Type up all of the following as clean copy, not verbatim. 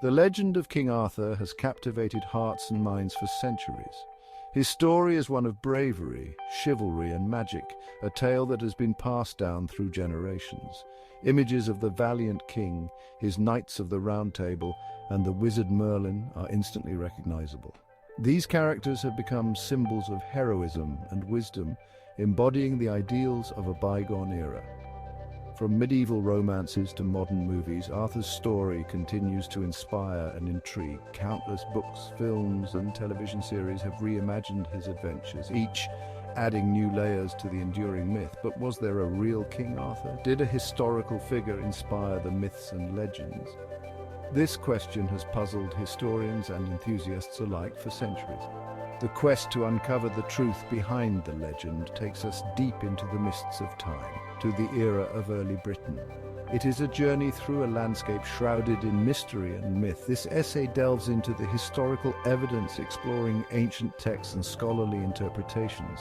The legend of King Arthur has captivated hearts and minds for centuries. His story is one of bravery, chivalry, and magic, a tale that has been passed down through generations. Images of the valiant king, his knights of the Round Table, and the wizard Merlin are instantly recognizable. These characters have become symbols of heroism and wisdom, embodying the ideals of a bygone era. From medieval romances to modern movies, Arthur's story continues to inspire and intrigue. Countless books, films, and television series have reimagined his adventures, each adding new layers to the enduring myth. But was there a real King Arthur? Did a historical figure inspire the myths and legends? This question has puzzled historians and enthusiasts alike for centuries. The quest to uncover the truth behind the legend takes us deep into the mists of time, to the era of early Britain. It is a journey through a landscape shrouded in mystery and myth. This essay delves into the historical evidence, exploring ancient texts and scholarly interpretations.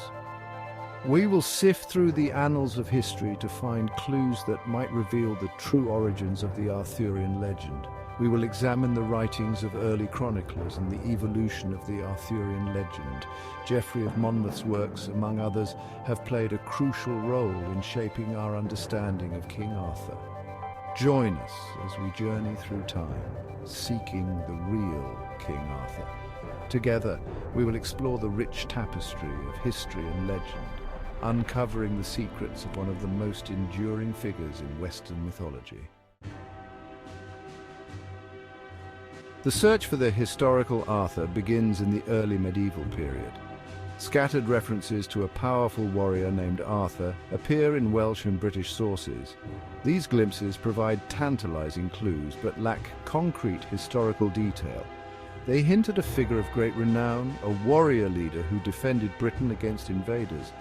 We will sift through the annals of history to find clues that might reveal the true origins of the Arthurian legend. We will examine the writings of early chroniclers and the evolution of the Arthurian legend. Geoffrey of Monmouth's works, among others, have played a crucial role in shaping our understanding of King Arthur. Join us as we journey through time, seeking the real King Arthur. Together, we will explore the rich tapestry of history and legend, uncovering the secrets of one of the most enduring figures in Western mythology. The search for the historical Arthur begins in the early medieval period. Scattered references to a powerful warrior named Arthur appear in Welsh and British sources. These glimpses provide tantalizing clues but lack concrete historical detail. They hint at a figure of great renown, a warrior leader who defended Britain against invaders.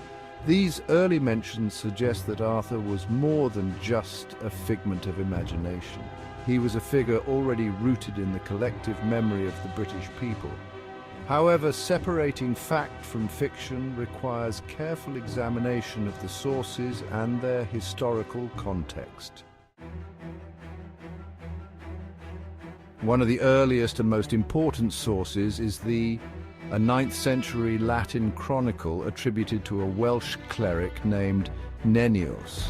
These early mentions suggest that Arthur was more than just a figment of imagination. He was a figure already rooted in the collective memory of the British people. However, separating fact from fiction requires careful examination of the sources and their historical context. One of the earliest and most important sources is a 9th century Latin chronicle attributed to a Welsh cleric named Nennius.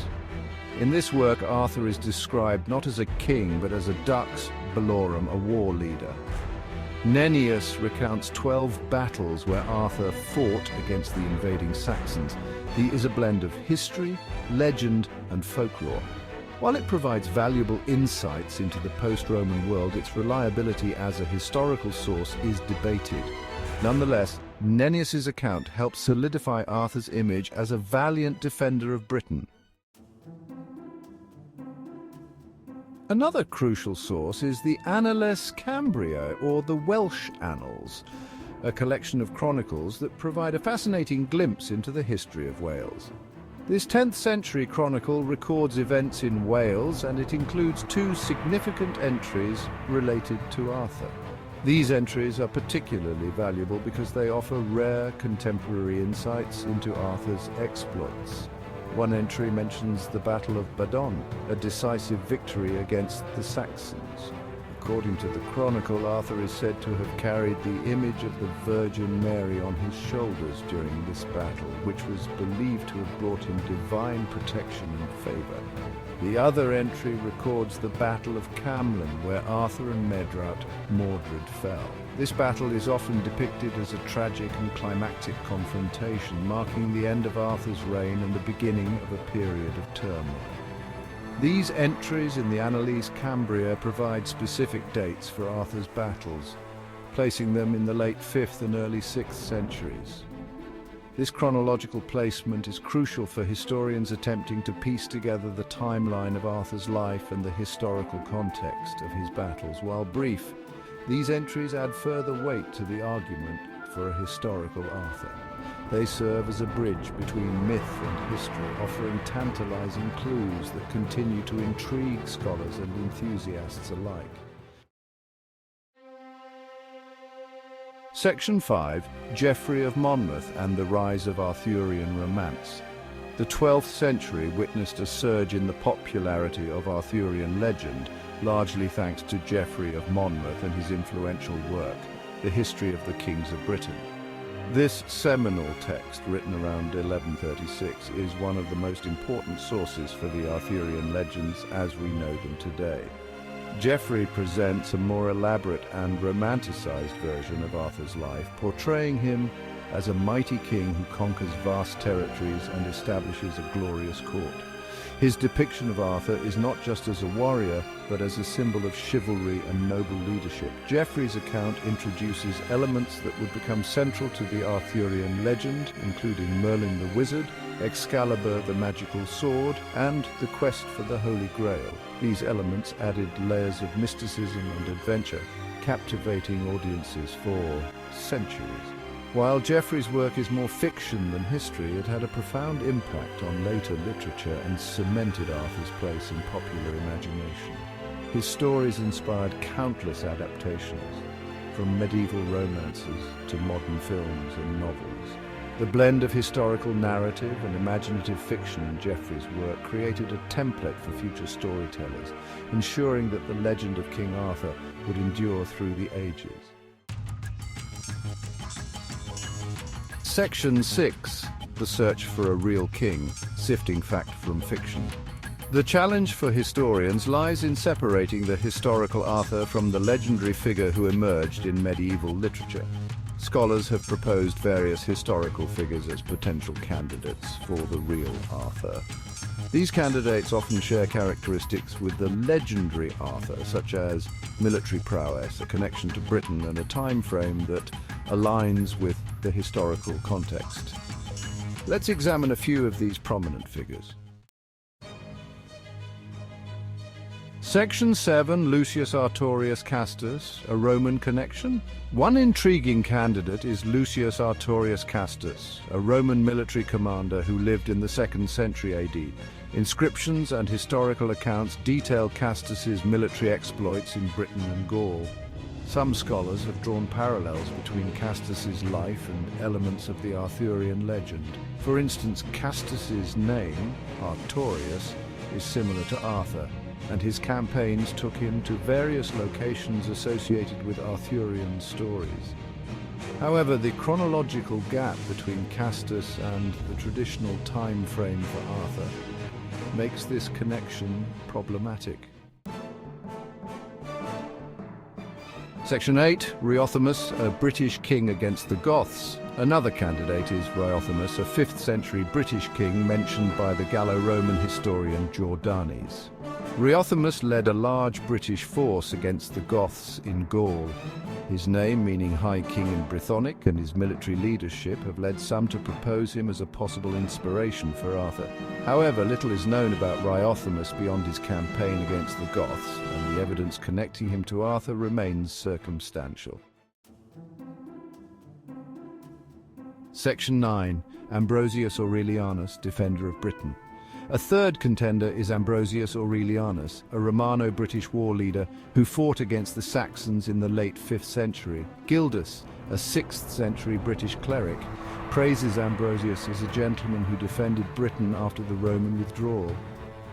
In this work, Arthur is described not as a king, but as a dux bellorum, a war leader. Nennius recounts 12 battles where Arthur fought against the invading Saxons. He is a blend of history, legend, and folklore. While it provides valuable insights into the post-Roman world, its reliability as a historical source is debated. Nonetheless, Nennius's account helps solidify Arthur's image as a valiant defender of Britain. Another crucial source is the Annales Cambriae, or the Welsh Annals, a collection of chronicles that provide a fascinating glimpse into the history of Wales. This 10th century chronicle records events in Wales, and it includes 2 significant entries related to Arthur. These entries are particularly valuable because they offer rare contemporary insights into Arthur's exploits. One entry mentions the Battle of Badon, a decisive victory against the Saxons. According to the chronicle, Arthur is said to have carried the image of the Virgin Mary on his shoulders during this battle, which was believed to have brought him divine protection and favor. The other entry records the Battle of Camlan, where Arthur and Medrawd Mordred fell. This battle is often depicted as a tragic and climactic confrontation, marking the end of Arthur's reign and the beginning of a period of turmoil. These entries in the Annales Cambriae provide specific dates for Arthur's battles, placing them in the late 5th and early 6th centuries. This chronological placement is crucial for historians attempting to piece together the timeline of Arthur's life and the historical context of his battles. While brief, these entries add further weight to the argument for a historical Arthur. They serve as a bridge between myth and history, offering tantalizing clues that continue to intrigue scholars and enthusiasts alike. Section 5, Geoffrey of Monmouth and the Rise of Arthurian Romance. The 12th century witnessed a surge in the popularity of Arthurian legend, largely thanks to Geoffrey of Monmouth and his influential work, The History of the Kings of Britain. This seminal text, written around 1136, is one of the most important sources for the Arthurian legends as we know them today. Geoffrey presents a more elaborate and romanticized version of Arthur's life, portraying him as a mighty king who conquers vast territories and establishes a glorious court. His depiction of Arthur is not just as a warrior, but as a symbol of chivalry and noble leadership. Geoffrey's account introduces elements that would become central to the Arthurian legend, including Merlin the Wizard, Excalibur the magical sword, and the quest for the Holy Grail. These elements added layers of mysticism and adventure, captivating audiences for centuries. While Geoffrey's work is more fiction than history, it had a profound impact on later literature and cemented Arthur's place in popular imagination. His stories inspired countless adaptations, from medieval romances to modern films and novels. The blend of historical narrative and imaginative fiction in Geoffrey's work created a template for future storytellers, ensuring that the legend of King Arthur would endure through the ages. Section 6. The Search for a Real King, Sifting Fact from Fiction. The challenge for historians lies in separating the historical Arthur from the legendary figure who emerged in medieval literature. Scholars have proposed various historical figures as potential candidates for the real Arthur. These candidates often share characteristics with the legendary Arthur, such as military prowess, a connection to Britain, and a time frame that aligns with the historical context. Let's examine a few of these prominent figures. Section 7, Lucius Artorius Castus, a Roman connection? One intriguing candidate is Lucius Artorius Castus, a Roman military commander who lived in the 2nd century AD. Inscriptions and historical accounts detail Castus's military exploits in Britain and Gaul. Some scholars have drawn parallels between Castus's life and elements of the Arthurian legend. For instance, Castus's name, Artorius, is similar to Arthur, and his campaigns took him to various locations associated with Arthurian stories. However, the chronological gap between Castus and the traditional time frame for Arthur makes this connection problematic. Section 8, Riothemus, a British king against the Goths. Another candidate is Riothemus, a 5th century British king mentioned by the Gallo-Roman historian Jordanes. Riothemus led a large British force against the Goths in Gaul. His name, meaning High King in Brythonic, and his military leadership have led some to propose him as a possible inspiration for Arthur. However, little is known about Riothemus beyond his campaign against the Goths, and the evidence connecting him to Arthur remains circumstantial. Section 9. Ambrosius Aurelianus, defender of Britain. A third contender is Ambrosius Aurelianus, a Romano-British war leader who fought against the Saxons in the late 5th century. Gildas, a 6th century British cleric, praises Ambrosius as a gentleman who defended Britain after the Roman withdrawal.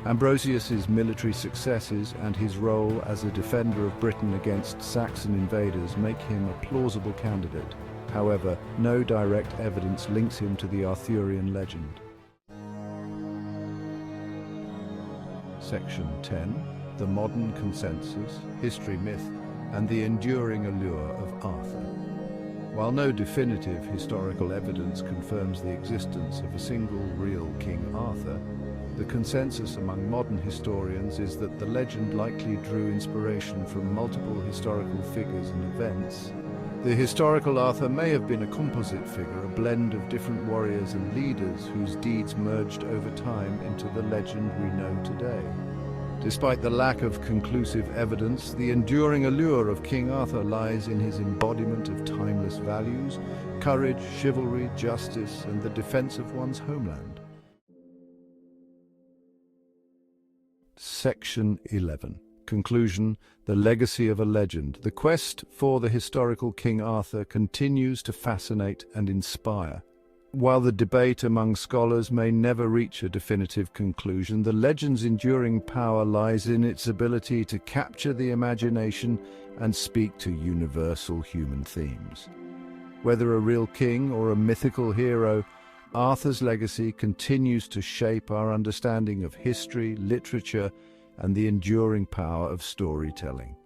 Ambrosius's military successes and his role as a defender of Britain against Saxon invaders make him a plausible candidate. However, no direct evidence links him to the Arthurian legend. Section 10. The Modern Consensus, History Myth, and the Enduring Allure of Arthur. While no definitive historical evidence confirms the existence of a single real King Arthur, the consensus among modern historians is that the legend likely drew inspiration from multiple historical figures and events. The historical Arthur may have been a composite figure, a blend of different warriors and leaders whose deeds merged over time into the legend we know today. Despite the lack of conclusive evidence, the enduring allure of King Arthur lies in his embodiment of timeless values, courage, chivalry, justice, and the defense of one's homeland. Section 11. Conclusion. The legacy of a legend. The quest for the historical King Arthur continues to fascinate and inspire. While the debate among scholars may never reach a definitive conclusion, the legend's enduring power lies in its ability to capture the imagination and speak to universal human themes. Whether a real king or a mythical hero, Arthur's legacy continues to shape our understanding of history, literature, and the enduring power of storytelling.